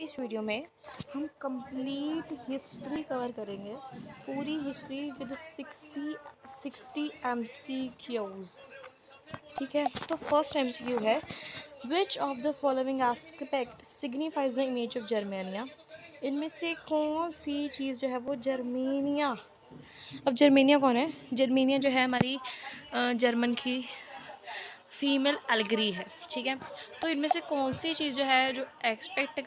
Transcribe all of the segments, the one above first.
इस वीडियो में हम कंप्लीट हिस्ट्री कवर करेंगे, पूरी हिस्ट्री विद 60 MCQs। ठीक है, तो फर्स्ट MCQ है, which of the following aspect signifies the image of Germania. इनमें से कौन सी चीज़ जो है वो जर्मेनिया। अब जर्मेनिया कौन है? जर्मेनिया जो है हमारी जर्मन की फीमेल एल्गरी है। ठीक है, तो इनमें से कौन सी चीज़ जो है जो एक्सपेक्ट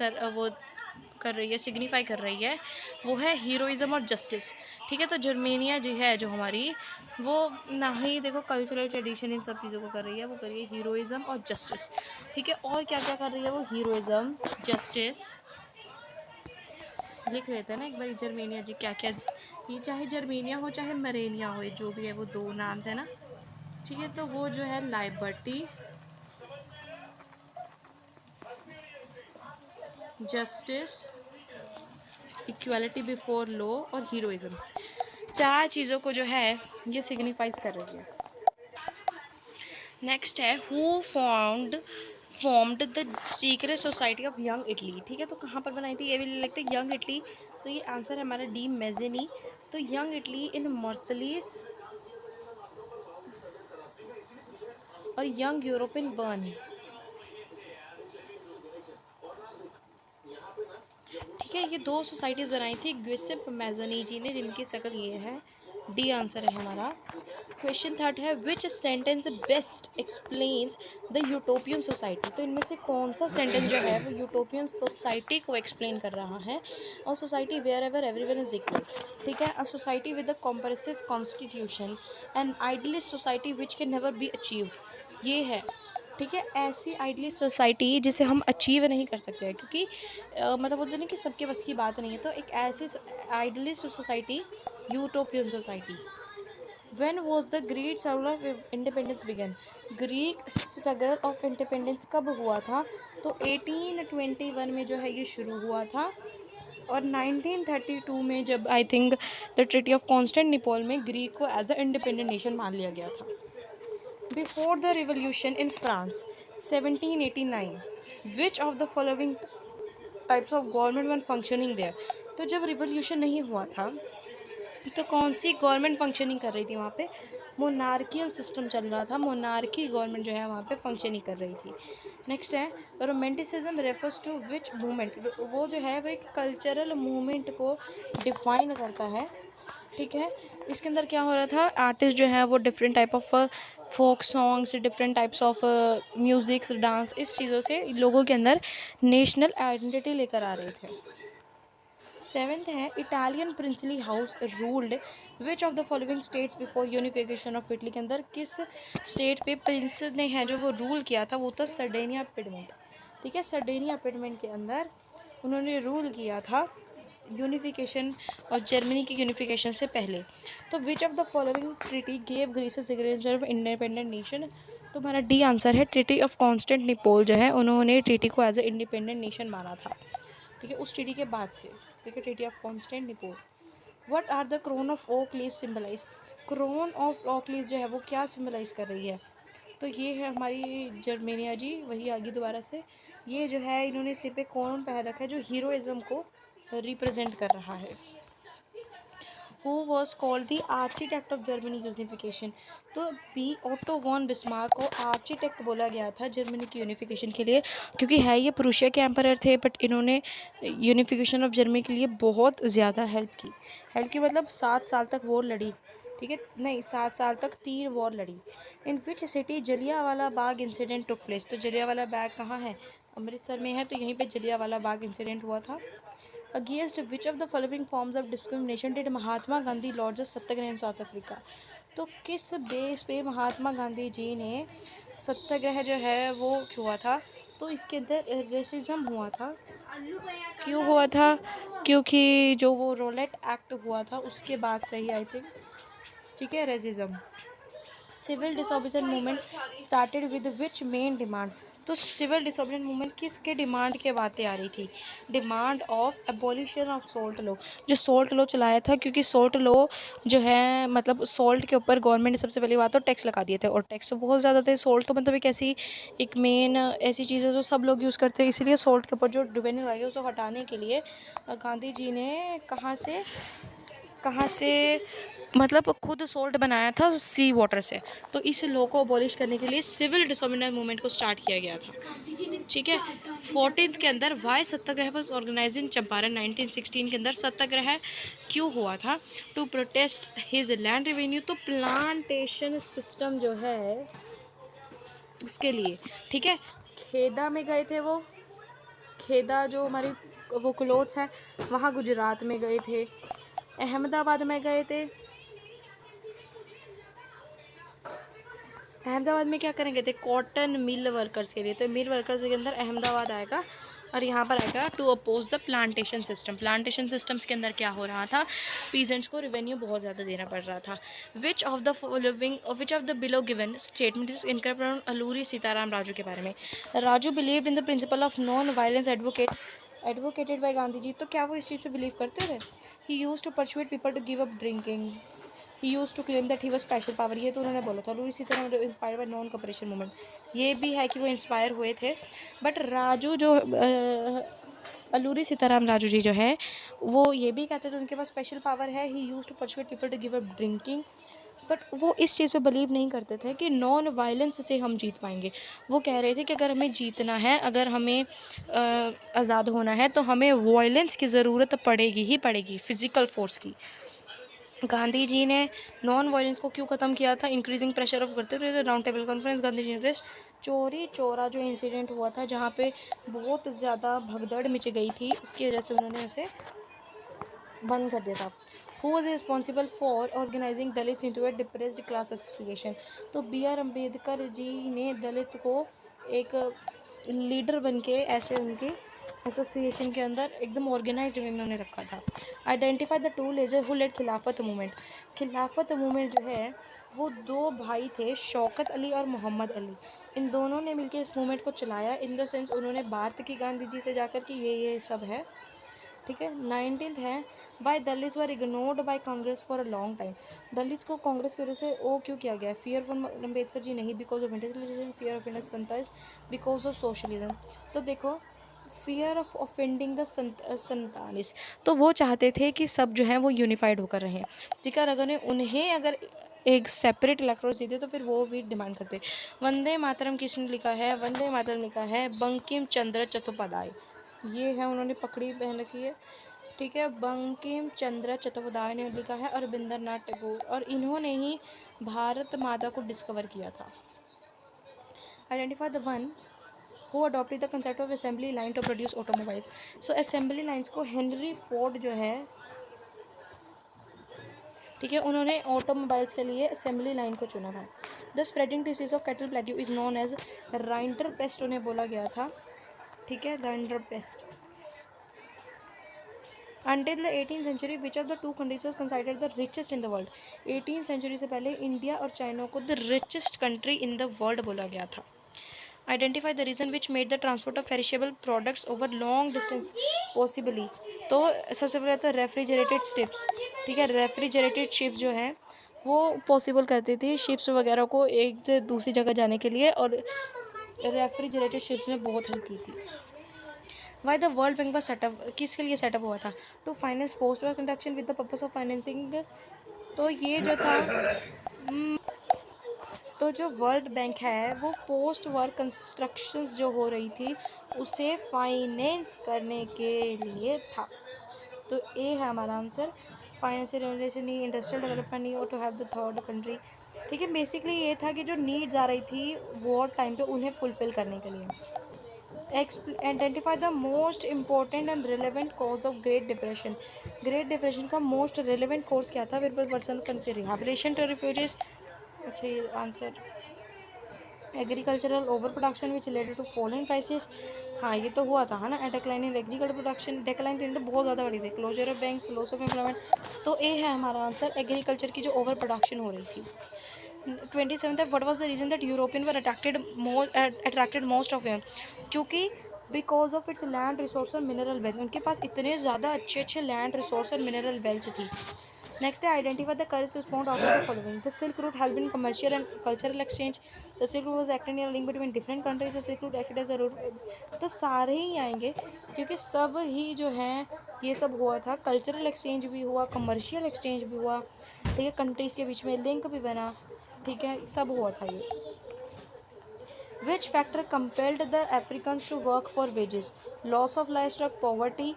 कर रही है, सिग्निफाई कर रही है, वो है हीरोइज़म और जस्टिस। ठीक है, तो जर्मेनिया जो है जो हमारी, वो ना ही देखो कल्चरल ट्रेडिशन इन सब चीज़ों को कर रही है, वो कर रही है हीरोइज़म और जस्टिस। ठीक है, और क्या क्या कर रही है वो? Heroism, justice. लिख लेते हैं ना एक बार जर्मेनिया जी क्या क्या। ये चाहे जर्मेनिया हो चाहे मरेनिया हो, जो भी है वो दो नाम थे ना। ठीक है, तो वो जो है liberty, justice, equality before law और हीरोइज्म, चार चीज़ों को जो है ये सिग्निफाइज कर रही है। नेक्स्ट है, who formed the secret society of young Italy. ठीक है, तो कहाँ पर बनाई थी? ये भी लिखते हैं यंग इटली, तो ये आंसर है हमारा डी मेजेनी। तो यंग इटली इन मार्सिलिस और यंग यूरोप इन बर्न। ठीक है, ये दो सोसाइटीज़ बनाई थी ग्विसिप मेज़नी जी ने, जिनकी शक्ल ये है। डी आंसर है हमारा। क्वेश्चन थर्ड है, विच sentence best explains the utopian society. तो इनमें से कौन सा सेंटेंस जो है वो यूटोपियन सोसाइटी को एक्सप्लेन कर रहा है? और society where ever everyone is equal. ठीक है, a society with a comprehensive constitution and idealist society which can never be achieve. ये है। ठीक है, ऐसी आइडियलिस्ट सोसाइटी जिसे हम अचीव नहीं कर सकते हैं, क्योंकि मतलब बोलते हैं कि सबके बस की बात नहीं है। तो एक ऐसी idealist society, utopian society. When was the great struggle of independence began. Greek struggle of independence कब हुआ था? तो 1821 में जो है ये शुरू हुआ था, और 1932 में जब I think the treaty of Constantinople में ग्रीक को एज अ इंडिपेंडेंट नेशन मान लिया गया था। Before the revolution in France 1789, which of the following types of government one functioning there. तो जब रिवोल्यूशन नहीं हुआ था तो कौन सी गवर्नमेंट फंक्शनिंग कर रही थी वहाँ पे? मोनार्कियल सिस्टम चल रहा था, मोनार्की गवर्नमेंट जो है वहाँ पे फंक्शनिंग कर रही थी। नेक्स्ट है, romanticism refers to which movement. वो जो है वो एक कल्चरल मूवमेंट को डिफाइन करता है। ठीक है, इसके अंदर क्या हो रहा था? आर्टिस्ट जो है वो different type of folk songs, different types of musics, dance, इस चीज़ों से लोगों के अंदर नेशनल आइडेंटिटी लेकर आ रहे थे। सेवेंथ है, Italian princely house ruled which of the following states before unification of Italy. के अंदर किस स्टेट पे प्रिंस ने है जो वो रूल किया था? वो था सर्डेनिया पिडमेंट। ठीक है, सर्डेनिया पिडमेंट के अंदर उन्होंने रूल किया था यूनिफिकेशन और जर्मनी की यूनिफिकेशन से पहले। तो which of the following treaty gave Greece signature of independent nation. तो हमारा डी आंसर है, ट्रीटी ऑफ कॉन्स्टेंटिनोपल जो है उन्होंने ट्रीटी को एज ए इंडिपेंडेंट नेशन माना था। ठीक है, उस ट्रीटी के बाद से। ठीक है, treaty of Constantinople. What are the crown of oak leaf symbolize. Crown of oak leaf जो है वो क्या सिम्बलाइज कर रही है? तो ये है हमारी जर्मेनिया जी, वही आगे दोबारा से। ये जो है इन्होंने सिर पे कौन पहन रखा है जो हीरोइज्म को रिप्रेजेंट कर रहा है। Who was called the architect of Germany unification. तो बी ऑटो वॉन बिस्मार्क को आर्किटेक्ट बोला गया था जर्मनी की यूनिफिकेशन के लिए, क्योंकि है ये प्रूशिया के एम्परर थे, बट इन्होंने यूनिफिकेशन ऑफ जर्मनी के लिए बहुत ज़्यादा हेल्प की मतलब 7 साल तक वॉर लड़ी। ठीक है, नहीं 7 साल तक 3 वॉर लड़ी। In which city Jallianwala Bagh incident took place. तो जलियांवाला बाग कहाँ है? अमृतसर में है, तो यहीं पे जलियांवाला बाग इंसिडेंट हुआ था। Against which of the following forms of discrimination did Mahatma Gandhi launch Satyagraha in south Africa. तो किस बेस पे महात्मा गांधी जी ने सत्याग्रह जो है वो हुआ था? तो इसके अंदर रेसिज्म हुआ था। क्यों हुआ था? क्योंकि जो वो रोलेट एक्ट हुआ था उसके बाद से ही आई थिंक। ठीक है, racism. Civil disobedience movement started with which main demand. तो सिविल डिसोबीडियंट मूवमेंट किसके डिमांड के बातें आ रही थी? Demand of abolition of salt law, जो सोल्ट लॉ चलाया था, क्योंकि सोल्ट लॉ जो है मतलब सोल्ट के ऊपर गवर्नमेंट ने सबसे पहली बात तो टैक्स लगा दिए थे, और टैक्स तो बहुत ज़्यादा थे। सोल्ट तो मतलब एक मेन ऐसी चीज़ है जो सब लोग यूज़ करते हैं, इसीलिए सोल्ट के ऊपर जो रेवेन्यू आएगा उसको हटाने के लिए गांधी जी ने कहाँ से मतलब खुद सोल्ट बनाया था सी वाटर से। तो इस लॉ को अबॉलिश करने के लिए सिविल डिसोबीडियंट मूवमेंट को स्टार्ट किया गया था, ठीक है। 14th के अंदर why satyagraha was organize in Champaran. 1916 के अंदर सत्याग्रह क्यों हुआ था? To protest his land revenue, तो प्लांटेशन सिस्टम जो है उसके लिए, ठीक है। खेदा में गए थे वो, खेदा जो हमारी वो क्लोथ्स हैं वहाँ गुजरात में गए थे, अहमदाबाद में गए थे। अहमदाबाद में क्या करेंगे थे? कॉटन मिल वर्कर्स के लिए। तो मिल वर्कर्स के अंदर अहमदाबाद आएगा, और यहाँ पर आएगा to oppose the plantation system. Plantation systems के अंदर क्या हो रहा था? पीजेंट्स को रेवेन्यू बहुत ज़्यादा देना पड़ रहा था। Which of the below given statement is incorrect? Alluri Sitarama Raju के बारे में। Raju believed in the principle of non violence advocated by Gandhi ji. तो क्या वो इस चीज़ पे बिलीव करते थे? He used to persuade people to give up drinking. He use to claim that he was special power. ये तो उन्होंने बोला था। और इसी तरह inspire by non cooperation movement, ये भी है कि वो इंस्पायर हुए थे। बट राजू जो अलूरी सीताराम राजू जी जो है वो ये भी कहते थे उनके पास स्पेशल पावर है। He use to persuade people to give up drinking. But वो इस चीज़ पे बिलीव नहीं करते थे कि नॉन वायलेंस से हम जीत पाएंगे। वो कह रहे थे कि अगर हमें जीतना है, अगर हमें आज़ाद होना है, तो हमें वायलेंस की ज़रूरत पड़ेगी ही पड़ेगी, फिज़िकल फोर्स की। गांधी जी ने नॉन वायलेंस को क्यों ख़त्म किया था? इंक्रीजिंग प्रेशर ऑफ करते हुए round table conference. Gandhi ji ने चोरी चोरा जो इंसिडेंट हुआ था जहाँ पे बहुत ज़्यादा भगदड़ मच गई थी, उसकी वजह से उन्होंने उसे बंद कर दिया था। Who was responsible for organizing Dalit into a depressed class association? तो B.R. अम्बेडकर जी ने दलित को एक लीडर बन के ऐसे उनके एसोसिएशन के अंदर एकदम ऑर्गेनाइज्ड वे में उन्होंने रखा था। Identify the two leader who led Khilafat movement. Khilafat movement जो है वो दो भाई थे, शौकत अली और मोहम्मद अली। इन दोनों ने मिलकर इस मूवमेंट को चलाया। इन द सेंस उन्होंने बात की गांधी जी से जाकर कि ये सब है, ठीक है। 19th है by Dalits were ignored by Congress for a long time. Dalits को कांग्रेस की वजह से वो क्यों किया गया? फियर फॉर अम्बेडकर जी नहीं, because of intellectual fear of संताइज, बिकॉज ऑफ सोशलिज्म। तो देखो, फियर ऑफ ऑफेंडिंग द संतानिस, तो वो चाहते थे कि सब जो है वो यूनिफाइड होकर रहें, ठीक है। अगर एक सेपरेट इलेक्ट्रोड जीते तो फिर वो भी डिमांड करते। वंदे मातरम किसने लिखा है? वंदे मातरम लिखा है बंकिम चंद्र चट्टोपाध्याय। ये है, उन्होंने पकड़ी पहन रखी है, ठीक है। बंकिम चंद्र चट्टोपाध्याय ने लिखा है, और रविंद्रनाथ टैगोर, और इन्होंने ही भारत माता को डिस्कवर किया था। Identify the one who adopted the concept of assembly line to produce automobiles. So assembly lines को हेनरी फोर्ड जो है, ठीक है, उन्होंने ऑटोमोबाइल्स के लिए असेंबली लाइन को चुना था। The spreading disease of cattle plague is known as rinderpest, उन्हें बोला गया था, ठीक है, rinderpest. Until the 18th century, which of the two countries was considered the richest in the world? 18th century से पहले India और China को the richest country in the world बोला गया था। Identify the reason which made the transport of perishable products over long distance possibly। तो सबसे पहले तो रेफ्रिजरेटेड शिप्स, ठीक है। रेफ्रिजरेटेड शिप्स जो है वो पॉसिबल करती थी शिप्स वगैरह को एक से दूसरी जगह जाने के लिए, और रेफ्रिजरेटेड शिप्स ने बहुत हेल्प की थी। वाई द वर्ल्ड बैंक का सेटअप किसके लिए सेटअप हुआ था? To finance post work construction with the purpose of financing. तो ये जो था तो जो वर्ल्ड बैंक है वो पोस्ट वर्क कंस्ट्रक्शंस जो हो रही थी उसे फाइनेंस करने के लिए था। तो ए है हमारा आंसर। फाइनेंशियल रेगुलेशन नहीं, इंडस्ट्रियल डेवलपमेंट नहीं, और to have the third country, ठीक है। बेसिकली ये था कि जो नीड्स आ रही थी वॉर टाइम पे उन्हें फुलफिल करने के लिए। Identify the most important and relevant cause of great depression. Great depression का मोस्ट रिलेवेंट कोर्स क्या था? People person fund rehabilitation to refugees. अच्छा, ये answer agricultural over production which related to fall in prices. हाँ, ये तो हुआ था, है ना। Decline in agriculture production, decline तो बहुत ज़्यादा बड़ी थी। Closure of banks, loss of employment. तो ए है हमारा आंसर, एग्रीकल्चर की जो ओवर प्रोडक्शन हो रही थी। 27th है, what was the reason that European were attracted most of him, क्योंकि because of its land resource और मिनरल वेल्थ, उनके पास इतने ज़्यादा अच्छे अच्छे लैंड रिसोर्स और मिनरल वेल्थ थी। नेक्स्ट है identify the correct response out of the following. The silk route help in commercial and cultural exchange. The silk route was acted in link between different countries. The silk route acted as a root. तो सारे ही आएंगे क्योंकि सब ही जो हैं ये सब हुआ था, कल्चरल एक्सचेंज भी हुआ, कमर्शियल एक्सचेंज भी हुआ, ठीक है, कंट्रीज़ के बीच में लिंक भी बना, ठीक है, सब हुआ था ये। Which factor compelled the Africans to work for wages? Loss of livestock, poverty,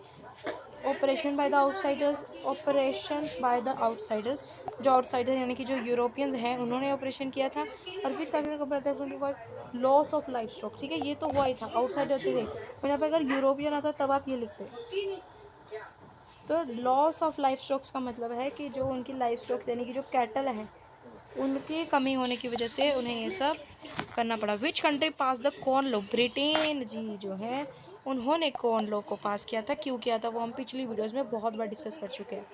oppression by the outsiders, operations by the outsiders। जो आउटसाइडर यानी कि जो यूरोपियंस हैं उन्होंने ऑपरेशन किया था। और which factor compared for loss of life stock, ठीक है, ये तो हुआ ही था, आउटसाइडर थे। और यहाँ पे अगर यूरोपियन आता तब आप ये लिखते। तो लॉस ऑफ लाइफ स्टॉक्स का मतलब है कि जो उनकी लाइफ स्टॉक्स यानी कि जो कैटल हैं उनकी कमी होने की वजह से उन्हें ये सब करना पड़ा। Which country pass the corn law? Britain ji जो है उन्होंने कॉर्न लॉ को पास किया था। क्यों किया था वो हम पिछली वीडियोस में बहुत बार डिस्कस कर चुके हैं,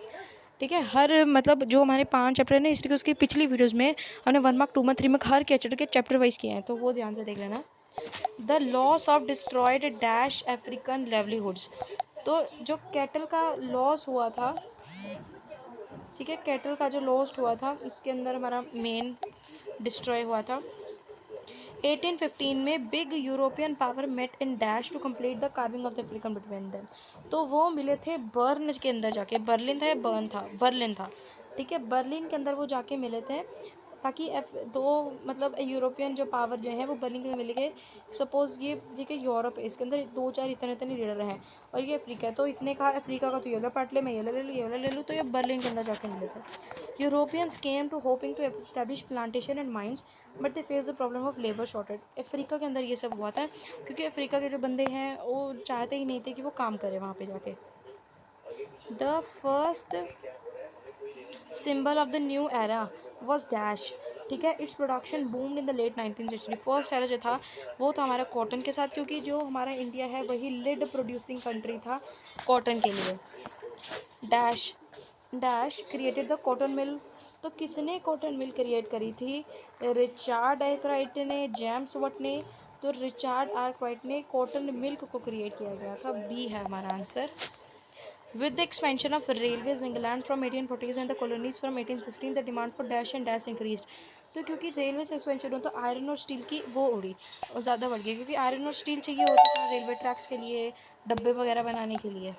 ठीक है। हर मतलब जो हमारे 5 चैप्टर है ना इसलिए उसकी पिछली वीडियोस में हमने 1 मार्क 2 मार्क 3 मार्क हर के चैप्टर वाइज किए हैं, तो वो ध्यान से देख लेना। The loss of destroyed dash African livelihoods. तो जो कैटल का लॉस हुआ था, ठीक है, कैटल का जो लॉस्ट हुआ था इसके अंदर हमारा मेन डिस्ट्रॉय हुआ था। 1815 में big European power met in dash to complete the carving of the African between them. तो वो मिले थे बर्न के अंदर जाके, बर्लिन था या बर्न था, बर्लिन था, ठीक है, बर्लिन के अंदर वो जाके मिले थे ताकि दो मतलब यूरोपियन जो पावर जो है वो बर्लिन के मिल गए। सपोज़ ये ठीक है यूरोप है, इसके अंदर 2-4 इतने इतने लीडर हैं और ये अफ्रीका है, तो इसने कहा अफ्रीका का तो ये वाला पार्ट ले, मैं ये ले लूँ, ये वाला ले लूँ, तो ये बर्लिन के अंदर जाके मिले थे। Europeans came to hoping to establish plantation and mines but they face the problem of labour shortage. Africa के अंदर ये सब हुआ था क्योंकि अफ्रीका के जो बंदे हैं वो चाहते ही नहीं थे कि वो काम करें वहाँ पे जाके। The first symbol of the new era was dash, ठीक है, it's production boomed in the late 19th century. First era जो था वो था हमारा कॉटन के साथ, क्योंकि जो हमारा इंडिया है वही लीड प्रोड्यूसिंग कंट्री था कॉटन के लिए। Dash dash created the cotton mill. तो किसने कॉटन मिल क्रिएट करी थी? रिचार्ड आर्कराइट ने, जेम्स वट ने। तो रिचार्ड आर्कराइट ने कॉटन मिल्क को क्रिएट किया गया था, बी है हमारा answer. With the expansion of railways in England from 1840s and the colonies from 1816, the demand for dash and dash increased। तो क्योंकि रेलवे से एक्सपेंशन हो तो आयरन और स्टील की वो उड़ी और ज़्यादा बढ़ गई, क्योंकि आयरन और स्टील चाहिए होता था रेलवे ट्रैक्स के लिए, डब्बे वगैरह बनाने के लिए।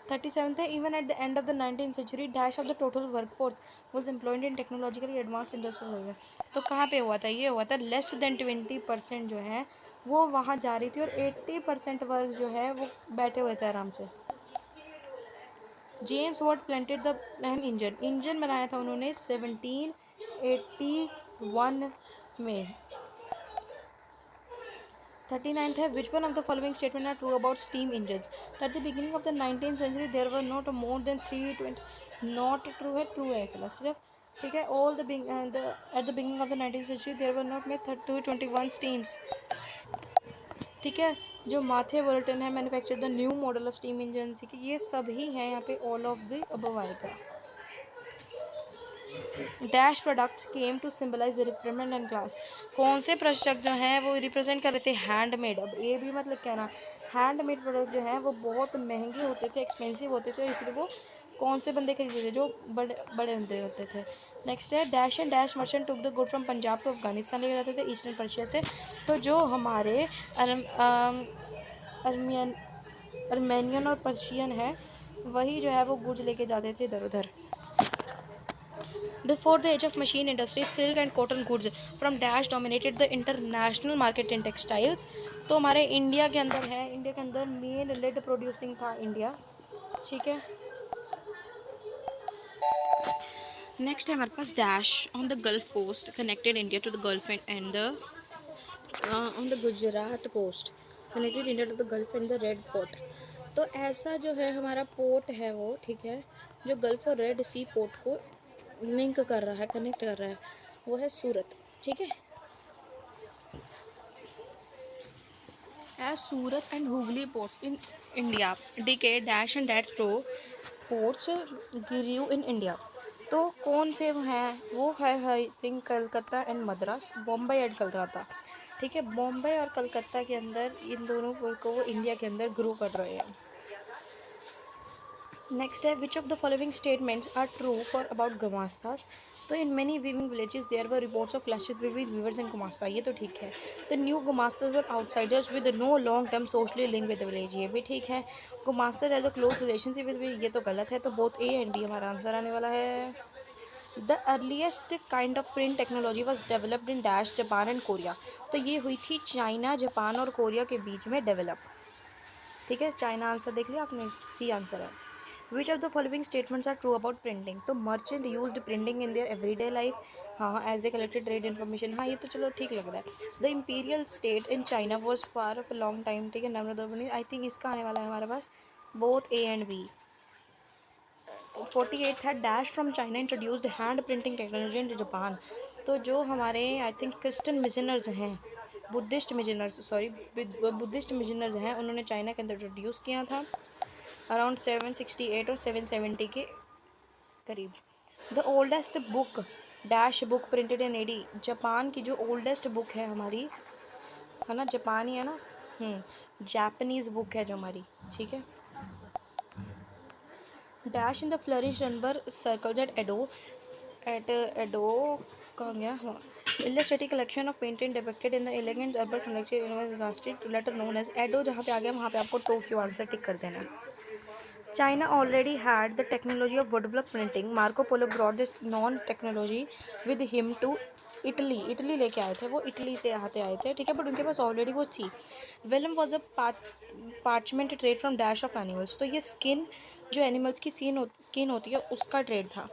37th है, even at the end of the 19th century dash of the total workforce was employed in technologically advance industrial area. तो कहाँ पे हुआ था? ये हुआ था लेस देन 20% जो है वो वहाँ जा रही थी और 80% वर्क जो है वो बैठे हुए थे आराम से। James Watt planted the engine बनाया था उन्होंने 1781 में। 39th है, which one of the following statement are true about steam engines? At the beginning of the 19th century there were not more than 320। Not true है, true है अकेला सिर्फ, ठीक है। All the at the beginning of the 19th century there were not में 221 steams, ठीक है। जो माथे वोल्टन है manufacture the new model of steam engine, ठीक है, ये सब ही हैं यहाँ पे, ऑल ऑफ द अबव आएगा। Dash products came to symbolize refinement and class. कौन से प्रोडक्ट जो हैं वो रिप्रेजेंट कर रहे थे? हैंडमेड। अब ये भी मतलब कहना, हैंडमेड प्रोडक्ट जो हैं वो बहुत महंगे होते थे, एक्सपेंसिव होते थे, इसलिए वो कौन से बंदे खरीदते थे? जो बड़े बड़े बंदे होते थे। नेक्स्ट है, dash and dash merchant took the good from Punjab to Afghanistan लेके जाते थे ईस्टर्न पर्शिया से। तो जो हमारे अर्मेनियन और पर्शियन है वही जो है वो गुड्स लेके जाते थे इधर उधर। Before the age of machine industry, silk and cotton goods from dash dominated the international market in textiles। तो हमारे इंडिया के अंदर है, इंडिया के अंदर मेन लेड प्रोड्यूसिंग था इंडिया, ठीक है। नेक्स्ट है हमारे पास dash on the gulf coast connected India to the gulf and the on the Gujarat coast connected India to the gulf and the red port. तो ऐसा जो है हमारा पोर्ट है वो, ठीक है, जो गल्फ और रेड सी पोर्ट को लिंक कर रहा है, कनेक्ट कर रहा है, वो है सूरत, ठीक है। As Surat and Hugli ports in India decay dash and that's pro ports grew in India. तो तो कौन से हैं वो है I think Calcutta and Madras, Bombay and Calcutta. ठीक है, बॉम्बे और कलकत्ता के अंदर इन दोनों को वो इंडिया के अंदर ग्रो कर रहे हैं। नेक्स्ट है which of the following statements are true for about gumastas. तो in many weaving villages there were reports of clashes between weavers and gumasta, ये तो ठीक है। The new gumastas were outsiders with no long term socially link with the village, ये भी ठीक है। Gumasta has a close relationship with, ये तो गलत है। तो बोथ ए एंड बी हमारा आंसर आने वाला है। The earliest kind of print technology was developed in dash Japan and Korea, तो ये हुई थी चाइना, जापान और कोरिया के बीच में डेवलप। ठीक है, चाइना आंसर देख लिया आपने, सी आंसर है। Which of the following statements are true about printing. तो merchant used printing in their everyday life, हाँ as a collected trade information, हाँ ये तो चलो ठीक लग रहा है। The imperial state in China was for a long time, ठीक है, नम्रता, आई थिंक इसका आने वाला है हमारे पास बोथ ए एंड बी। 48 है dash from China introduced hand printing technology in Japan. तो जो हमारे आई थिंक क्रिश्चियन मिशनर्स हैं, बुद्धिस्ट मिशनर्स हैं, उन्होंने चाइना के अंदर इंट्रोड्यूस किया था अराउंड 768 और 770 के करीब। The oldest book dash book printed in AD, Japan की जो ओल्डेस्ट बुक है हमारी, है ना, जापान ही है ना, जापानीज़ बुक है जो हमारी, ठीक है। Dash in the flourish number circles at Edo कहाँ गया, हाँ, illustrated collection of painting depicted in the elegant urban collection letter known as एडो, जहाँ पे आ गया वहाँ पे आपको टोक्यो आंसर टिक कर देना है। China already had the technology of woodblock printing. Marco Polo brought this non technology with him to Italy, Italy लेके आए थे वो, इटली से आते आए थे, ठीक है, बट उनके पास ऑलरेडी वो थी। Vellum was a parchment trade from dash of animals, तो ये स्किन जो एनिमल्स की स्किन होती है उसका ट्रेड था।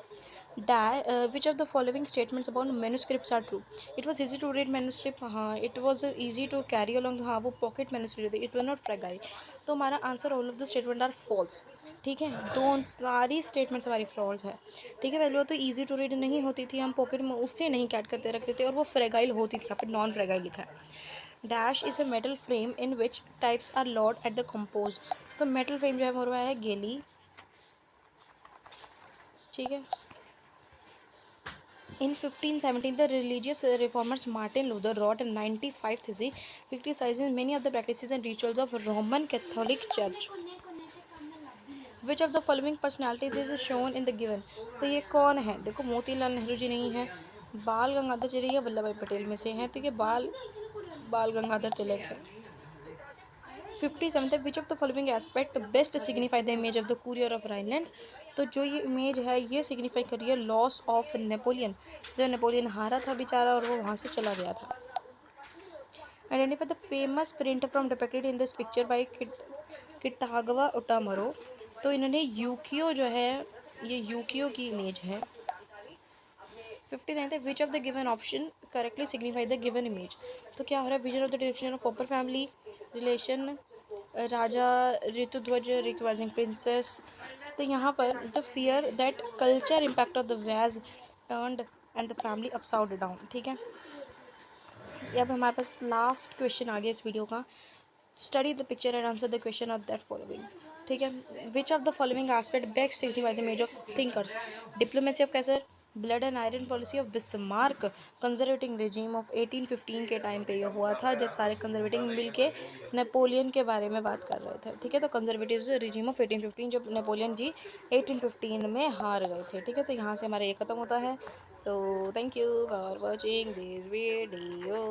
Which of the following statements about manuscripts are true. It was easy to read manuscript, हाँ it was easy to carry along, हाँ वो पॉकेट मैन्युस्क्रिप्ट थी, इट वॉज नॉट फ्रेगाइल। तो हमारा answer all of the statement are false, ठीक है, दो सारी स्टेटमेंट्स हमारी फॉल्स है, ठीक है। वैल्यू तो ईजी टू रीड नहीं होती थी, हम पॉकेट में उससे नहीं कैट करते रखते थे, और वो फ्रेगाइल होती थी, यहाँ पे नॉन फ्रेगाइल लिखा है। Dash is a metal frame in which types are laid at the compose, तो मेटल फ्रेम जो है वो है गेली, ठीक है। In 1517, the religious reformers Martin Luther wrote a 95 thesis criticizing many of the practices and rituals of Roman Catholic Church. Which of the following personalities is shown in the given? तो ये कौन है, देखो मोतीलाल नेहरू जी नहीं है, बाल गंगाधर तिलक या वल्लभ भाई पटेल में से हैं, तो ये बाल गंगाधर तिलक है। 57 विच of the following aspect best signify the image of the courier of Rhineland. तो जो ये इमेज है ये सिग्निफाई कर रही है लॉस ऑफ नेपोलियन, जो नेपोलियन हारा था बेचारा और वो वहाँ से चला गया था। Identify the famous print from depicted in this picture by Kitagawa Utamaro. तो इन्होंने यूकियो जो है, ये यूकियो की इमेज है। 59 है which of the given option correctly signify the given image. तो क्या हो रहा है, vision of the direction of copper family, relation Raja Ritudhwaj requiring princess. तो यहाँ पर the fear that culture impact of the wage turned and the family upside down, ठीक है। अब हमारे पास लास्ट क्वेश्चन आ गया इस वीडियो का। Study the picture and answer the question of that following, ठीक है। Which of the following aspect best signify the image of thinkers. Diplomacy of Kaiser, blood and iron policy of Bismarck, conservating regime of 1815 के time पे ये हुआ था जब सारे conservative मिल के नेपोलियन के बारे में बात कर रहे थे, ठीक है। तो कंजर्वेटिव रेजिम ऑफ 1815 जब नेपोलियन जी 1815 में हार गए थे, ठीक है। तो यहाँ से हमारा ये ख़त्म होता है। तो thank you for watching this video.